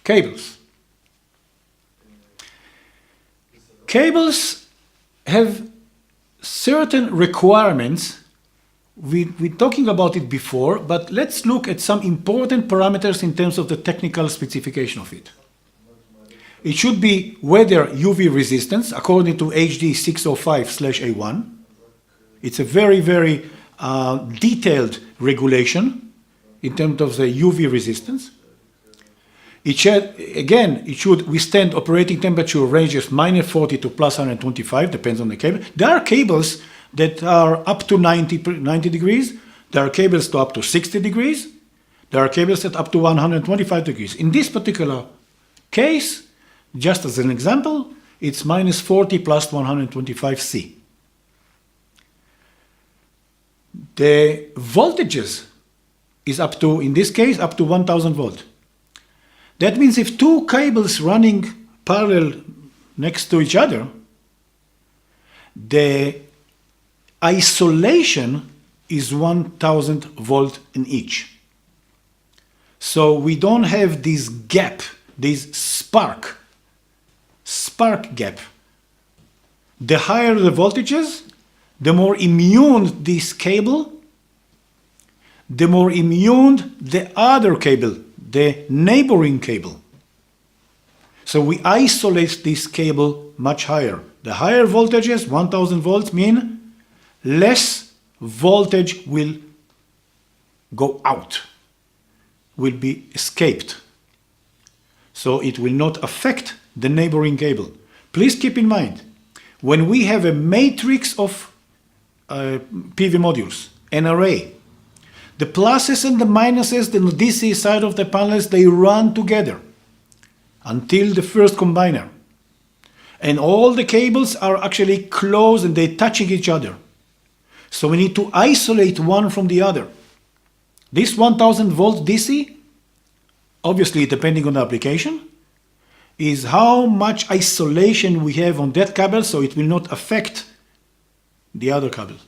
Cables. Cables have certain requirements. We're talking about it before, but let's look at some important parameters in terms of the technical specification of it. It should be weather UV resistance according to HD 605/A1. It's a very, very detailed regulation in terms of the UV resistance. It should withstand operating temperature ranges -40 to +125, depends on the cable. There are cables that are up to 90 degrees. There are cables to up to 60 degrees. There are cables that up to 125 degrees. In this particular case, just as an example, it's -40 plus 125 C. The voltages is up to, in this case, up to 1000 volt. That means if two cables running parallel next to each other, the isolation is 1000 volt in each. So we don't have this gap, this spark gap. The higher the voltages, the more immune this cable, the more immune the other cable, the neighboring cable. So we isolate this cable much higher. The higher voltages, 1000 volts, mean less voltage will go out, will be escaped. So it will not affect the neighboring cable. Please keep in mind, when we have a matrix of PV modules, an array, the pluses and the minuses, the DC side of the panels, they run together until the first combiner. And all the cables are actually close and they're touching each other. So we need to isolate one from the other. This 1000 volt DC, obviously depending on the application, is how much isolation we have on that cable so it will not affect the other cable.